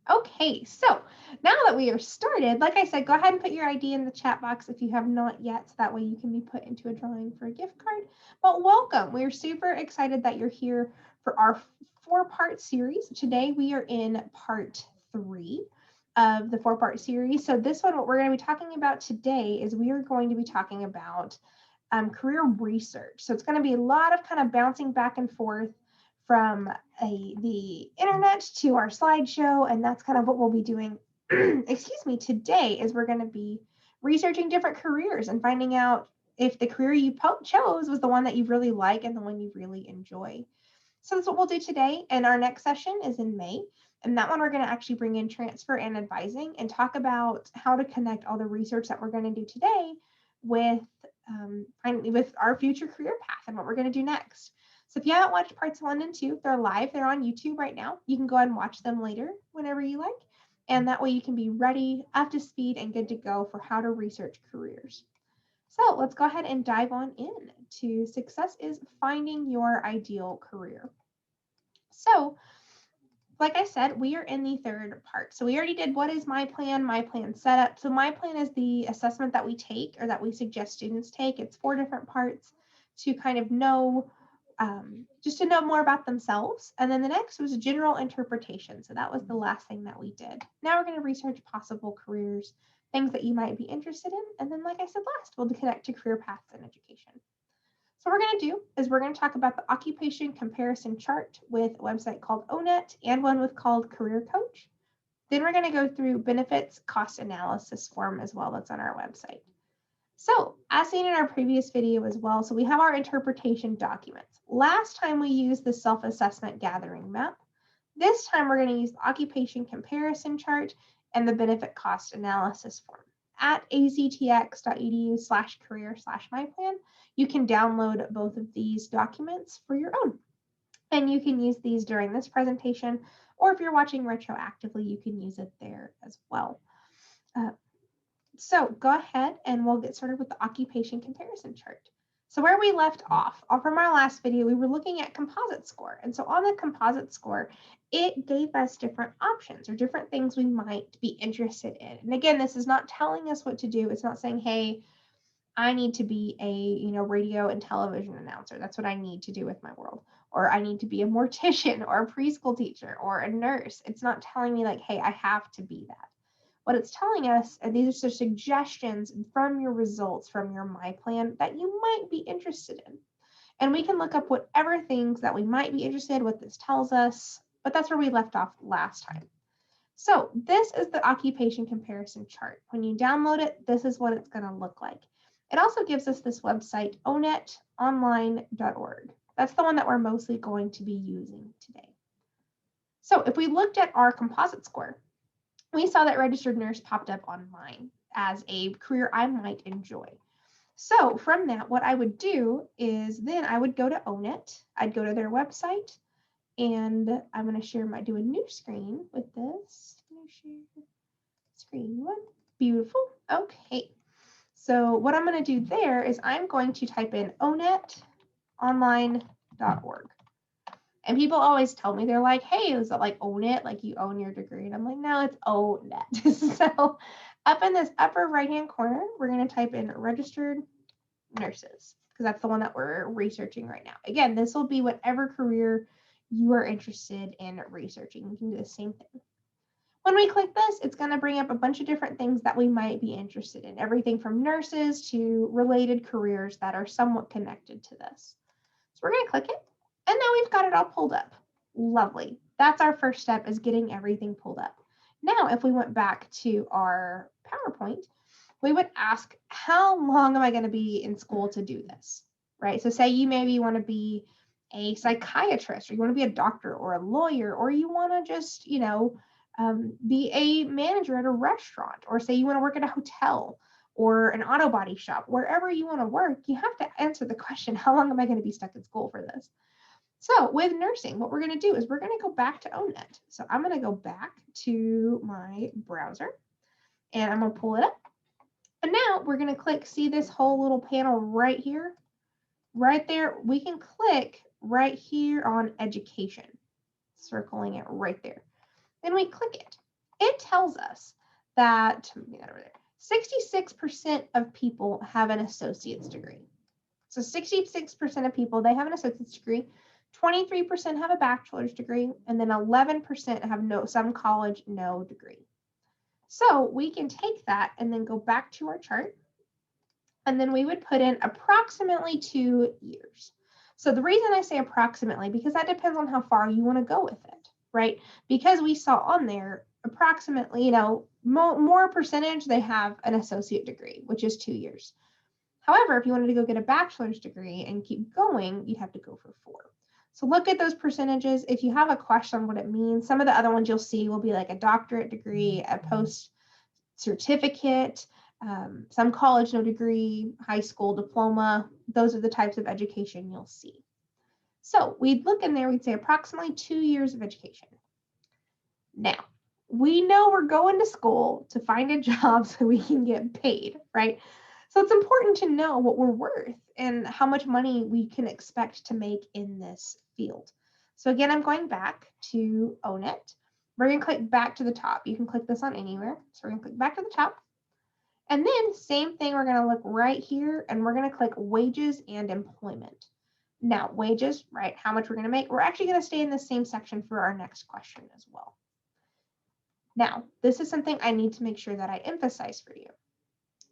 Okay, so now that we are started, like I said, go ahead and put your ID in the chat box if you have not yet, so that way you can be put into a drawing for a gift card. But welcome. We're super excited that you're here for our 4-part series. Today we are in part 3 of the 4-part series. So this one, what we're going to be talking about today is we are going to be talking about career research. So it's going to be a lot of kind of bouncing back and forth from the internet to our slideshow, and that's kind of what we'll be doing excuse me, today is we're going to be researching different careers and finding out if the career you chose was the one that you really like and the one you really enjoy. So that's what we'll do today, and our next session is in May, and that one we're going to actually bring in transfer and advising and talk about how to connect all the research that we're going to do today with with our future career path and what we're going to do next. So if you haven't watched parts 1 and 2, they're live. They're on YouTube right now. You can go ahead and watch them later whenever you like. And that way you can be ready, up to speed, and good to go for how to research careers. So let's go ahead and dive on in to success is finding your ideal career. So like I said, we are in the 3rd part. So we already did what is my plan setup. So my plan is the assessment that we take or that we suggest students take. It's 4 different parts to kind of know, just to know more about themselves. And then the next was general interpretation. So that was the last thing that we did. Now we're going to research possible careers, things that you might be interested in. And then, like I said last, we'll connect to career paths in education. So what we're going to do is we're going to talk about the occupation comparison chart with a website called ONET and one called Career Coach. Then we're going to go through benefits cost analysis form as well that's on our website. So as seen in our previous video as well, so we have our interpretation documents. Last time we used the self-assessment gathering map. This time we're going to use the occupation comparison chart and the benefit cost analysis form. At aztx.edu/career/myplan, you can download both of these documents for your own. And you can use these during this presentation, or if you're watching retroactively, you can use it there as well. So go ahead and we'll get started with the occupation comparison chart. So where we left off from our last video, we were looking at composite score. And so on the composite score, it gave us different options or different things we might be interested in. And again, this is not telling us what to do. It's not saying, hey, I need to be a radio and television announcer. That's what I need to do with my world. Or I need to be a mortician or a preschool teacher or a nurse. It's not telling me like, hey, I have to be that. What it's telling us, and these are suggestions from your results from your My Plan that you might be interested in. And we can look up whatever things that we might be interested in, what this tells us, but that's where we left off last time. So this is the occupation comparison chart. When you download it, this is what it's going to look like. It also gives us this website, onetonline.org. That's the one that we're mostly going to be using today. So if we looked at our composite score, we saw that registered nurse popped up on mine as a career I might enjoy. So from that, what I would do is then I would go to ONET. I'd go to their website, and I'm going to do a new screen with this. I'm going to share screen 1. Beautiful. Okay. So what I'm going to do there is I'm going to type in onetonline.org. And people always tell me, they're like, hey, is it like own it? Like you own your degree? And I'm like, no, it's ONET. So up in this upper right-hand corner, we're going to type in registered nurses because that's the one that we're researching right now. Again, this will be whatever career you are interested in researching. You can do the same thing. When we click this, it's going to bring up a bunch of different things that we might be interested in, everything from nurses to related careers that are somewhat connected to this. So we're going to click it. And now we've got it all pulled up. Lovely. That's our first step, is getting everything pulled up. Now, if we went back to our PowerPoint, we would ask, how long am I going to be in school to do this, right? So say you maybe want to be a psychiatrist, or you want to be a doctor or a lawyer, or you want to just, be a manager at a restaurant, or say you want to work at a hotel or an auto body shop. Wherever you want to work, you have to answer the question, how long am I going to be stuck in school for this? So with nursing, what we're going to do is we're going to go back to ONET. So I'm going to go back to my browser and I'm going to pull it up. And now we're going to click, see this whole little panel right here? Right there, we can click right here on education, circling it right there. Then we click it. it tells us that 66% of people have an associate's degree. So 66% of people, they have an associate's degree, 23% have a bachelor's degree, and then 11% have some college, no degree. So we can take that and then go back to our chart, and then we would put in approximately 2 years. So the reason I say approximately, because that depends on how far you want to go with it, right? Because we saw on there approximately, more percentage, they have an associate degree, which is 2 years. However, if you wanted to go get a bachelor's degree and keep going, you'd have to go for 4. So look at those percentages. If you have a question on what it means, some of the other ones you'll see will be like a doctorate degree, a post certificate, some college, no degree, high school diploma. Those are the types of education you'll see. So we'd look in there, we'd say approximately 2 years of education. Now, we know we're going to school to find a job so we can get paid, right? So it's important to know what we're worth and how much money we can expect to make in this field. So again, I'm going back to Own It. We're going to click back to the top. You can click this on anywhere. So we're going to click back to the top. And then same thing, we're going to look right here and we're going to click wages and employment. Now, wages, right? How much we're going to make. We're actually going to stay in the same section for our next question as well. Now, this is something I need to make sure that I emphasize for you.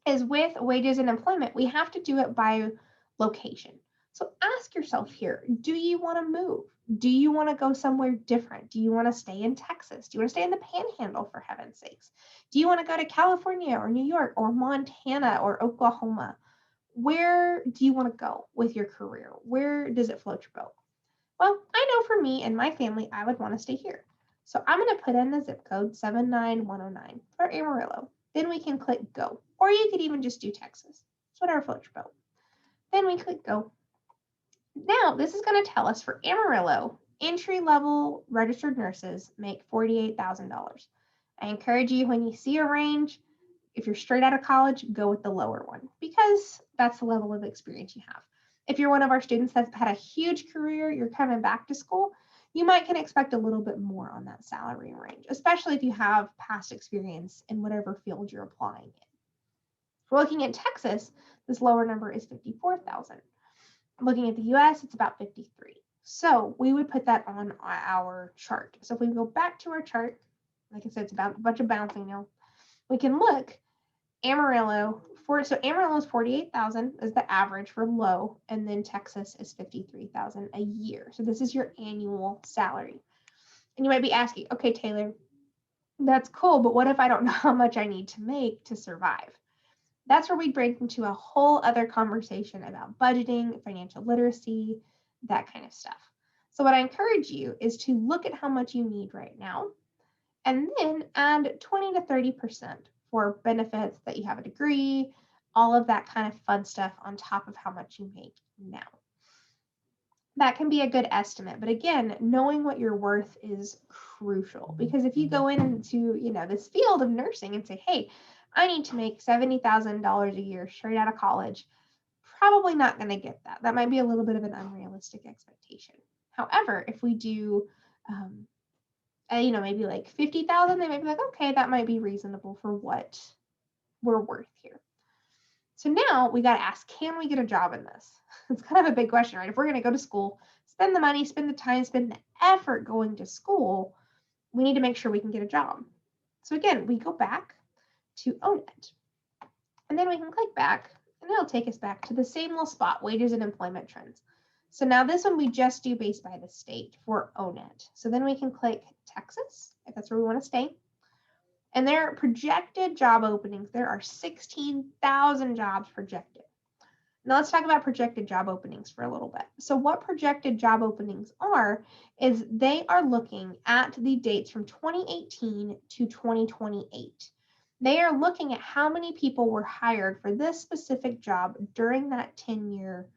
Is with wages and employment, we have to do it by location. So ask yourself here, do you want to move? Do you want to go somewhere different? Do you want to stay in Texas? Do you want to stay in the Panhandle, for heaven's sakes? Do you want to go to California or New York or Montana or Oklahoma? Where do you want to go with your career? Where does it float your boat? Well, I know for me and my family, I would want to stay here. So I'm going to put in the zip code 79109 for Amarillo. Then we can click go, or you could even just do Texas. It's whatever floats your boat. Then we click go. Now this is going to tell us for Amarillo, entry-level registered nurses make $48,000. I encourage you, when you see a range, if you're straight out of college, go with the lower one because that's the level of experience you have. If you're one of our students that's had a huge career, you're coming back to school, you might can expect a little bit more on that salary range, especially if you have past experience in whatever field you're applying in. If we're looking at Texas, this lower number is 54,000. Looking at the US, it's about 53. So we would put that on our chart. So if we go back to our chart, like I said, it's about a bunch of bouncing now. We can look Amarillo so Amarillo is 48,000 is the average for low, and then Texas is 53,000 a year. So this is your annual salary. And you might be asking, okay, Taylor, that's cool, but what if I don't know how much I need to make to survive? That's where we break into a whole other conversation about budgeting, financial literacy, that kind of stuff. So what I encourage you is to look at how much you need right now, and then add 20 to 30% for benefits that you have a degree, all of that kind of fun stuff on top of how much you make now. That can be a good estimate, but again, knowing what you're worth is crucial, because if you go into, this field of nursing and say, hey, I need to make $70,000 a year straight out of college, probably not going to get that. That might be a little bit of an unrealistic expectation. However, if we do maybe like 50,000, they might be like, okay, that might be reasonable for what we're worth here. So now we got to ask, can we get a job in this? It's kind of a big question, right? If we're going to go to school, spend the money, spend the time, spend the effort going to school, we need to make sure we can get a job. So again, we go back to Own It. And then we can click back, and it'll take us back to the same little spot, wages and employment trends. So now this one we just do based by the state for Own It. So then we can click Texas, if that's where we want to stay. And there are projected job openings. There are 16,000 jobs projected. Now let's talk about projected job openings for a little bit. So what projected job openings are is they are looking at the dates from 2018 to 2028. They are looking at how many people were hired for this specific job during that 10-year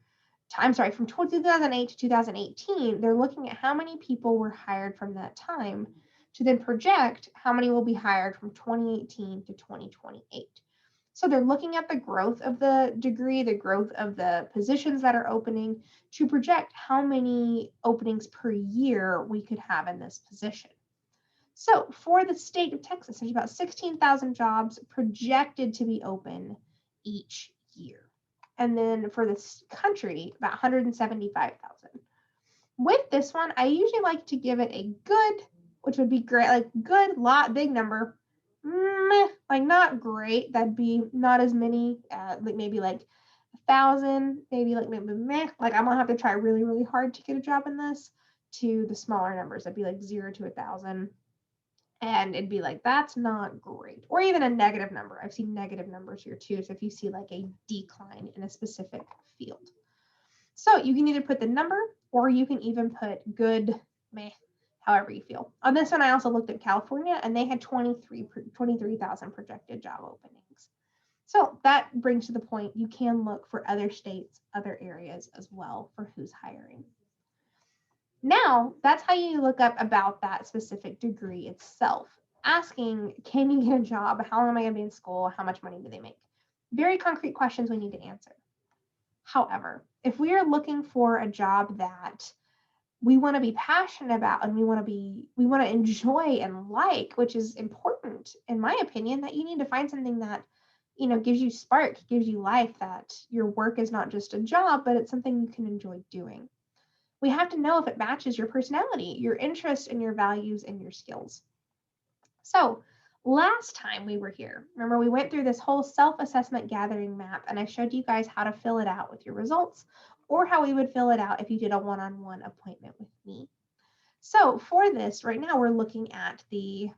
time. Sorry, from 2008 to 2018, they're looking at how many people were hired from that time to then project how many will be hired from 2018 to 2028. So they're looking at the growth of the degree, the growth of the positions that are opening to project how many openings per year we could have in this position. So for the state of Texas, there's about 16,000 jobs projected to be open each year. And then for this country, about 175,000. With this one, I usually like to give it a good, which would be great, like good, lot, big number, meh, like not great. That'd be not as many, like maybe like 1,000, maybe like maybe meh. Like I'm gonna have to try really, really hard to get a job in this. To the smaller numbers, that'd be like 0 to 1,000. And it'd be like, that's not great. Or even a negative number. I've seen negative numbers here too. So if you see like a decline in a specific field. So you can either put the number or you can even put good, meh, however you feel. On this one, I also looked at California and they had 23,000 projected job openings. So that brings to the point, you can look for other states, other areas as well for who's hiring. Now, that's how you look up about that specific degree itself. Asking, can you get a job? How long am I going to be in school? How much money do they make? Very concrete questions we need to answer. However, if we are looking for a job that we want to be passionate about and we want to enjoy and like, which is important in my opinion, that you need to find something that, gives you spark, gives you life, that your work is not just a job, but it's something you can enjoy doing. We have to know if it matches your personality, your interests, and your values and your skills. So last time we were here, remember we went through this whole self-assessment gathering map and I showed you guys how to fill it out with your results or how we would fill it out if you did a one-on-one appointment with me. So for this, right now we're looking at the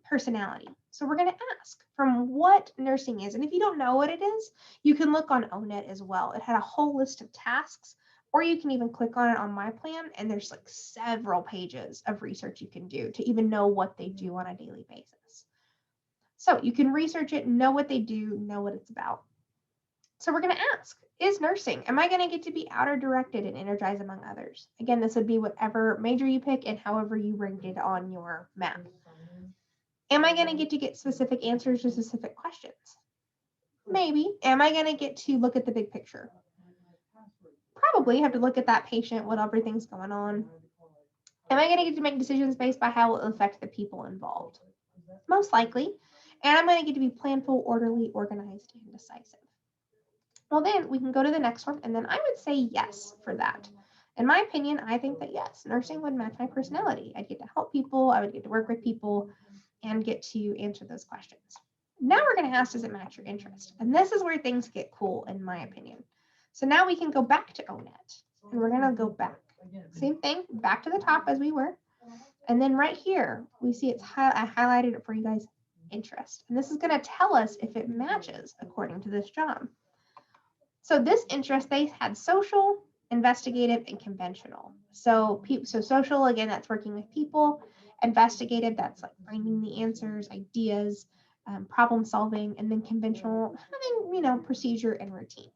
personality. So we're going to ask from what nursing is. And if you don't know what it is, you can look on ONET as well. It had a whole list of tasks, or you can even click on it on my plan and there's like several pages of research you can do to even know what they do on a daily basis. So you can research it, know what they do, know what it's about. So we're going to ask, is nursing, am I going to get to be outer directed and energized among others? Again, this would be whatever major you pick and however you ranked it on your map. Am I going to get specific answers to specific questions? Maybe. Am I going to get to look at the big picture? Probably have to look at that patient, what everything's going on. Am I going to get to make decisions based by how it will affect the people involved? Most likely. And I'm going to get to be planful, orderly, organized, and decisive. Well, then we can go to the next one. And then I would say yes for that. In my opinion, I think that yes, nursing would match my personality. I'd get to help people. I would get to work with people and get to answer those questions. Now we're going to ask, does it match your interest? And this is where things get cool, in my opinion. So now we can go back to ONET and we're going to go back. Same thing, back to the top as we were. And then right here, we see it's I highlighted it for you guys, interest. And this is going to tell us if it matches according to this job. So this interest, they had social, investigative, and conventional. So social, again, that's working with people. Investigative, that's like finding the answers, ideas, problem solving, and then conventional, having, procedure and routine.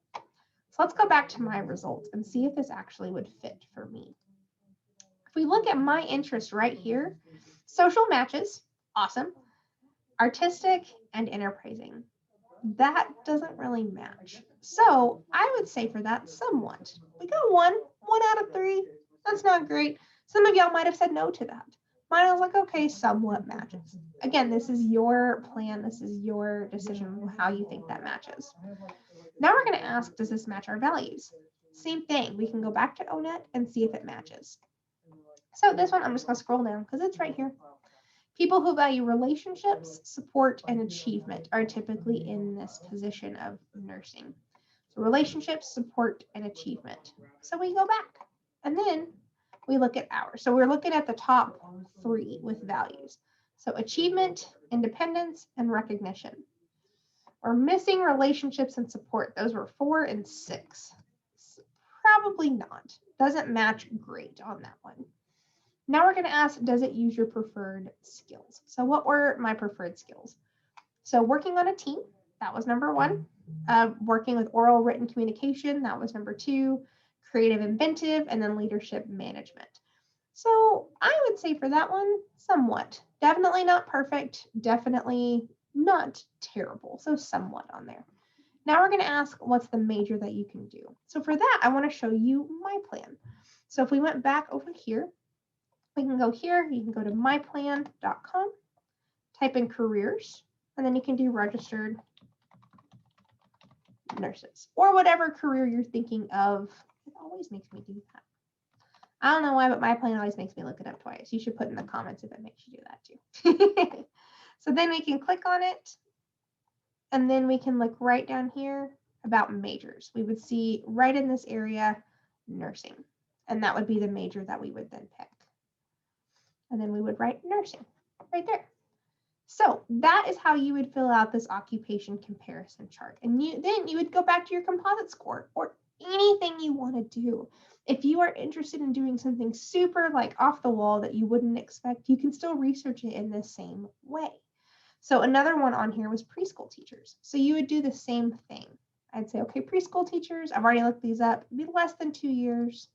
So let's go back to my results and see if this actually would fit for me. If we look at my interest right here, social matches, awesome. Artistic and enterprising, that doesn't really match. So I would say for that, somewhat. We got one out of 3. That's not great. Some of y'all might have said no to that. Mine was like, okay, somewhat matches. Again, this is your plan. This is your decision, how you think that matches. Now we're going to ask, does this match our values? Same thing. We can go back to ONET and see if it matches. So this one, I'm just going to scroll down because it's right here. People who value relationships, support, and achievement are typically in this position of nursing. So relationships, support, and achievement. So we go back and then we look at ours. So we're looking at the top 3 with values. So achievement, independence, and recognition. We're missing relationships and support. Those were 4 and 6. Probably not. Doesn't match great on that one. Now we're going to ask, does it use your preferred skills? So what were my preferred skills? So working on a team, that was number 1. Working with oral written communication, that was number 2. Creative, inventive, and then leadership management. So I would say for that one, somewhat. Definitely not perfect. Definitely not terrible. So somewhat on there. Now we're going to ask, what's the major that you can do? So for that, I want to show you my plan. So if we went back over here, We can go here. You can go to myplan.com, type in careers, and then you can do registered nurses or whatever career you're thinking of. It always makes me do that. I don't know why, but my plan always makes me look it up twice. You should put in the comments if it makes you do that too. So then we can click on it, and then we can look right down here about majors. We would see right in this area, nursing, and that would be the major that we would then pick. And then we would write nursing right there. So that is how you would fill out this occupation comparison chart. And then you would go back to your composite score or anything you want to do. If you are interested in doing something super like off the wall that you wouldn't expect, you can still research it in the same way. So another one on here was preschool teachers. So you would do the same thing. I'd say, okay, preschool teachers, I've already looked these up, it'd be less than 2 years.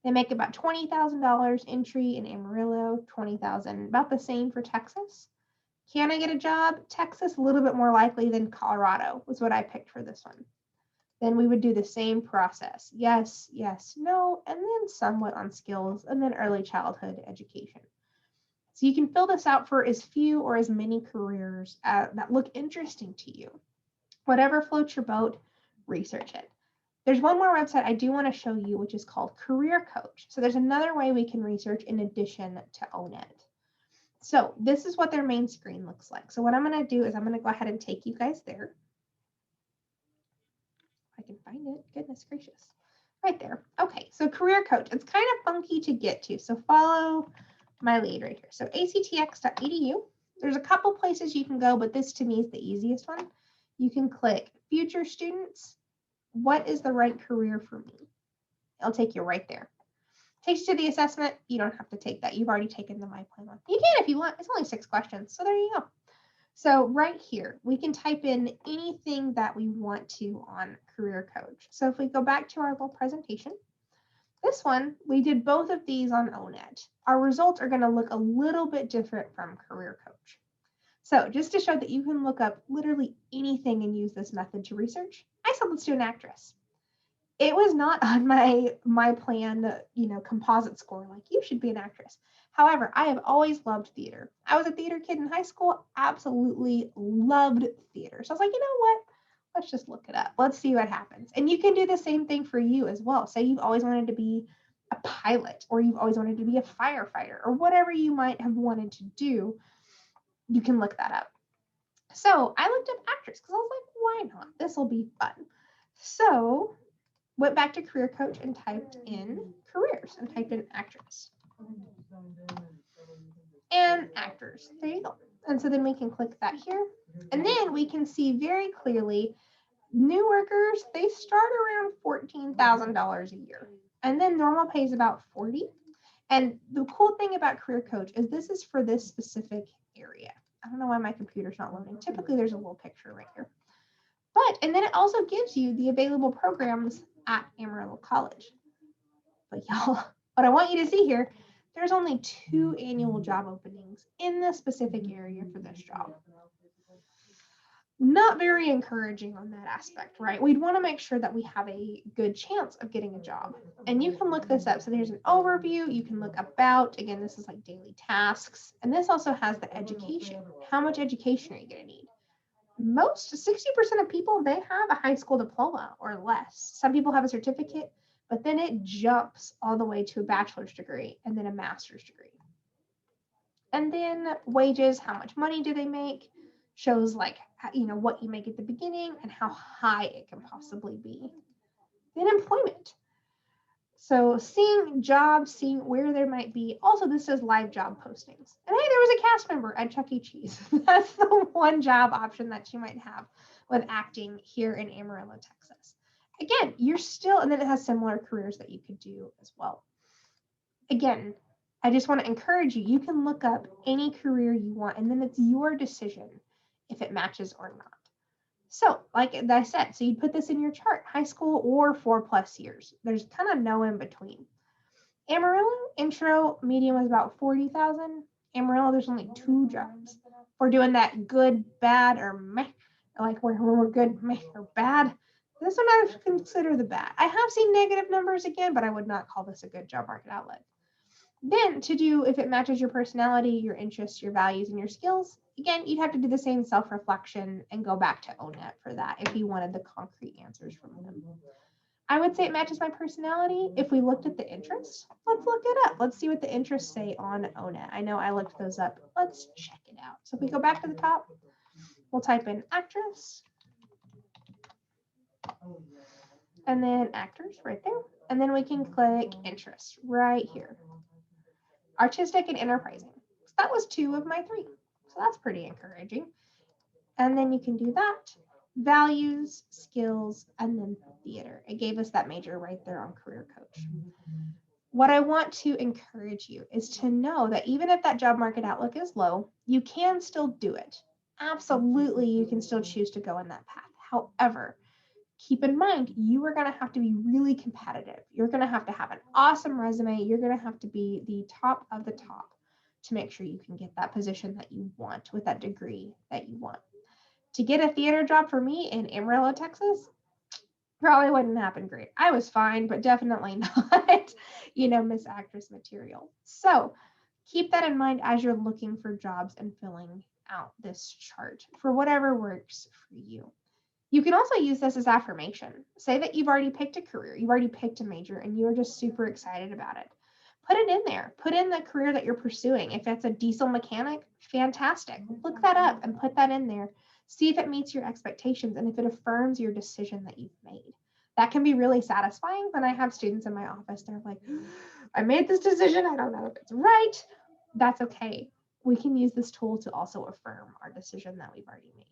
They make about $20,000 entry in Amarillo, $20,000, about the same for Texas. Can I get a job? Texas, a little bit more likely than Colorado was what I picked for this one. Then we would do the same process. Yes, yes, no, and then somewhat on skills, and then early childhood education. So you can fill this out for as few or as many careers that look interesting to you. Whatever floats your boat, research it. There's one more website I do want to show you, which is called Career Coach. So there's another way we can research in addition to ONET. So this is what their main screen looks like. So what I'm going to do is I'm going to go ahead and take you guys there. If I can find it, goodness gracious. Right there. Okay, so Career Coach. It's kind of funky to get to, so follow my lead right here. So actx.edu. There's a couple places you can go, but this to me is the easiest one. You can click Future Students. What is the right career for me? It'll take you right there. Takes you to the assessment. You don't have to take that. You've already taken the MyPlan one. You can if you want. It's only 6 questions. So there you go. So right here, we can type in anything that we want to on Career Coach. So if we go back to our little presentation, this one, we did both of these on ONET. Our results are going to look a little bit different from Career Coach. So just to show that you can look up literally anything and use this method to research, I said, let's do an actress. It was not on my plan, composite score, like you should be an actress. However, I have always loved theater. I was a theater kid in high school, absolutely loved theater. So I was like, you know what? Let's just look it up. Let's see what happens. And you can do the same thing for you as well. Say you've always wanted to be a pilot, or you've always wanted to be a firefighter, or whatever you might have wanted to do, you can look that up. So I looked up actress because I was like, why not? This will be fun. So went back to Career Coach and typed in careers and typed in actress. And actors, there you go. And so then we can click that here. And then we can see very clearly new workers, they start around $14,000 a year. And then normal pay is about $40,000. And the cool thing about Career Coach is this is for this specific area. I don't know why my computer's not loading. Typically there's a little picture right here. And then it also gives you the available programs at Amarillo College. But y'all, what I want you to see here, there's only 2 annual job openings in this specific area for this job. Not very encouraging on that aspect, right? We'd want to make sure that we have a good chance of getting a job. And you can look this up. So there's an overview. You can look about. Again, this is like daily tasks. And this also has the education. How much education are you going to need? Most 60% of people, they have a high school diploma or less. Some people have a certificate, but then it jumps all the way to a bachelor's degree and then a master's degree. And then wages, how much money do they make? Shows like, what you make at the beginning and how high it can possibly be. Then employment. So seeing jobs, seeing where there might be. Also, this says live job postings. And hey, there was a cast member at Chuck E. Cheese. That's the one job option that you might have with acting here in Amarillo, Texas. Again, you're still, and then it has similar careers that you could do as well. Again, I just want to encourage you. You can look up any career you want, and then it's your decision if it matches or not. So like I said, so you'd put this in your chart, high school or 4+ years. There's kind of no in between. Amarillo, intro, medium was about 40,000. Amarillo, there's only 2 jobs. We're doing that good, bad, or meh, like where we're good, meh, or bad. This one I would consider the bad. I have seen negative numbers again, but I would not call this a good job market outlet. Then to do, if it matches your personality, your interests, your values, and your skills, again, you'd have to do the same self-reflection and go back to ONET for that if you wanted the concrete answers from them. I would say it matches my personality. If we looked at the interests, let's look it up. Let's see what the interests say on ONET. I know I looked those up. Let's check it out. So if we go back to the top, we'll type in actress. And then actors right there. And then we can click interests right here. Artistic and enterprising. So that was 2 of my 3. So that's pretty encouraging. And then you can do that. Values, skills, and then theater. It gave us that major right there on Career Coach. What I want to encourage you is to know that even if that job market outlook is low, you can still do it. Absolutely, you can still choose to go in that path. However, keep in mind, you are going to have to be really competitive. You're going to have an awesome resume. You're going to have to be the top of the top to make sure you can get that position that you want with that degree that you want. To get a theater job for me in Amarillo, Texas, probably wouldn't happen great. I was fine, but definitely not, Miss Actress material. So keep that in mind as you're looking for jobs and filling out this chart for whatever works for you. You can also use this as affirmation. Say that you've already picked a career, you've already picked a major, and you're just super excited about it. Put it in there. Put in the career that you're pursuing. If it's a diesel mechanic, fantastic. Look that up and put that in there. See if it meets your expectations and if it affirms your decision that you've made. That can be really satisfying when I have students in my office. They're like, I made this decision. I don't know if it's right. That's okay. We can use this tool to also affirm our decision that we've already made.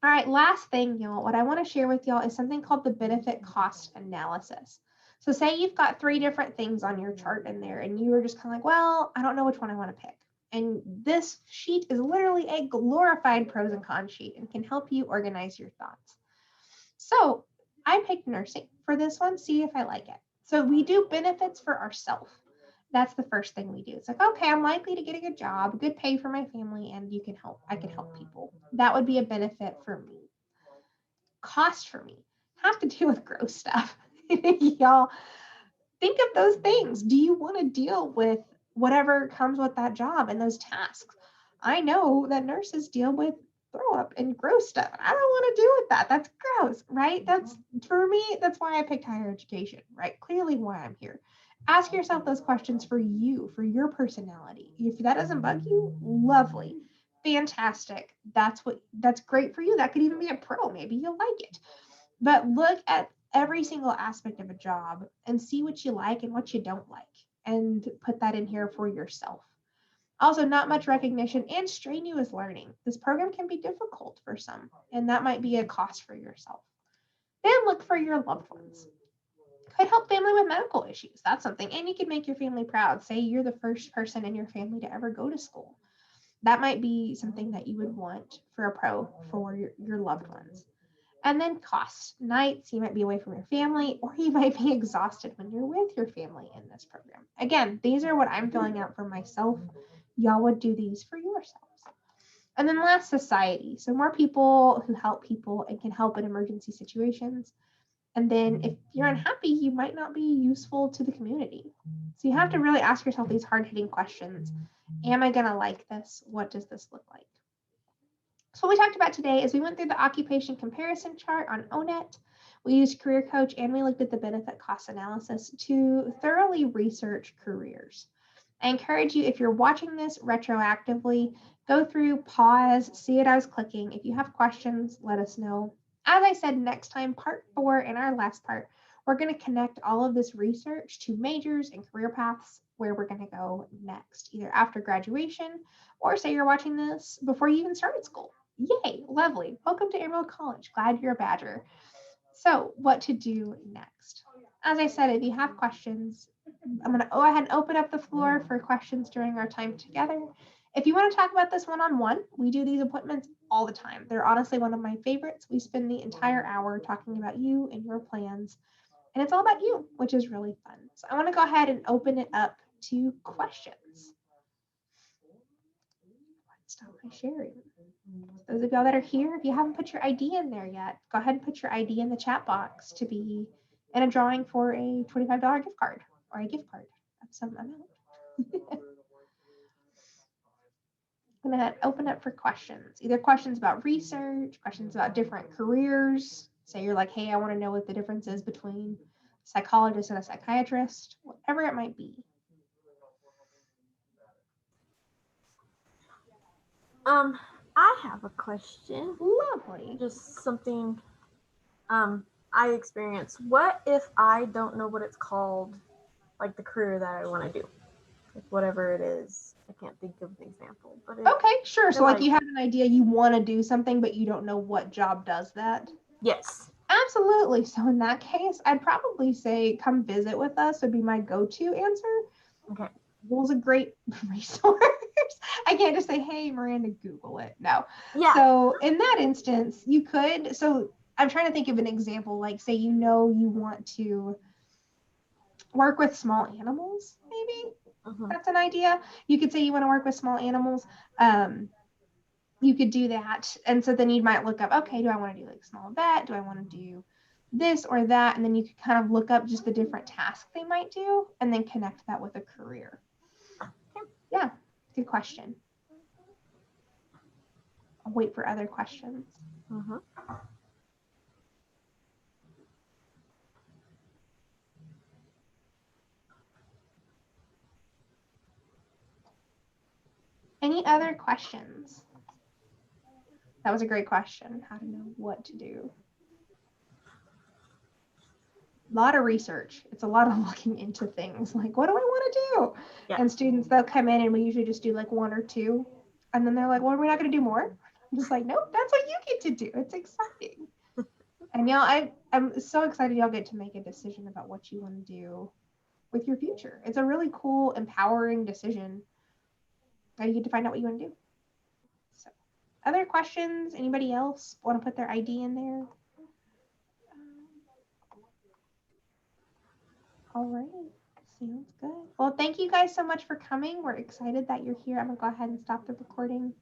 All right, last thing, y'all, what I want to share with y'all is something called the benefit cost analysis. So say you've got 3 different things on your chart in there and you are just kind of like, well, I don't know which one I want to pick. And this sheet is literally a glorified pros and cons sheet and can help you organize your thoughts. So I picked nursing for this one, see if I like it. So we do benefits for ourselves. That's the first thing we do. It's like, okay, I'm likely to get a good job, good pay for my family, and I can help people. That would be a benefit for me. Cost for me have to do with gross stuff. Y'all, think of those things. Do you want to deal with whatever comes with that job and those tasks? I know that nurses deal with throw up and gross stuff. I don't want to deal with that. That's gross, right? That's for me, that's why I picked higher education, right? Clearly why I'm here. Ask yourself those questions for you, for your personality. If that doesn't bug you, lovely. Fantastic. That's great for you. That could even be a pro. Maybe you'll like it. But look at every single aspect of a job and see what you like and what you don't like and put that in here for yourself. Also, not much recognition and strenuous learning. This program can be difficult for some, and that might be a cost for yourself. Then look for your loved ones. Could help family with medical issues. That's something. And you can make your family proud. Say you're the first person in your family to ever go to school. That might be something that you would want for a pro for your loved ones. And then costs. Nights, you might be away from your family, or you might be exhausted when you're with your family in this program. Again, these are what I'm filling out for myself. Y'all would do these for yourselves. And then last, society. So more people who help people and can help in emergency situations. And then if you're unhappy, you might not be useful to the community. So you have to really ask yourself these hard-hitting questions. Am I going to like this? What does this look like? So what we talked about today is we went through the occupation comparison chart on ONET. We used Career Coach and we looked at the benefit cost analysis to thoroughly research careers. I encourage you, if you're watching this retroactively, go through, pause, see what I was clicking. If you have questions, let us know. As I said, next time, part 4 in our last part, we're going to connect all of this research to majors and career paths where we're going to go next, either after graduation or say you're watching this before you even started school. Yay, lovely. Welcome to Amarillo College. Glad you're a Badger. So what to do next? As I said, if you have questions, I'm going to go ahead and open up the floor for questions during our time together. If you want to talk about this one-on-one, we do these appointments all the time. They're honestly one of my favorites. We spend the entire hour talking about you and your plans, and it's all about you, which is really fun. So I want to go ahead and open it up to questions. Stop my sharing. Those of y'all that are here, if you haven't put your ID in there yet, go ahead and put your ID in the chat box to be in a drawing for a $25 gift card or a gift card of some amount. I'm gonna open up for questions. Either questions about research, questions about different careers. Say you're like, hey, I want to know what the difference is between a psychologist and a psychiatrist, whatever it might be. I have a question. Lovely. Just something I experienced. What if I don't know what it's called, like the career that I want to do? Like whatever it is. I can't think of an example. But Okay, sure. So like you have an idea, you want to do something, but you don't know what job does that? Yes. Absolutely. So in that case, I'd probably say come visit with us would be my go-to answer. Okay. Google's a great resource. I can't just say, hey, Miranda, Google it. No. Yeah. So in that instance, you could. So I'm trying to think of an example. Like, say, you want to work with small animals, maybe. That's an idea. You could say you want to work with small animals. You could do that. And so then you might look up, okay, do I want to do like small vet? Do I want to do this or that? And then you could kind of look up just the different tasks they might do and then connect that with a career. Yeah, good question. I'll wait for other questions. Any other questions? That was a great question. How to know what to do. A lot of research. It's a lot of looking into things like, what do I want to do? Yeah. And students, they'll come in and we usually just do like one or two. And then they're like, well, we're not going to do more. I'm just like, nope, that's what you get to do. It's exciting. And y'all, I'm so excited y'all get to make a decision about what you want to do with your future. It's a really cool, empowering decision. Now you get to find out what you want to do. So, other questions? Anybody else want to put their ID in there? All right. Sounds good. Well, thank you guys so much for coming. We're excited that you're here. I'm going to go ahead and stop the recording.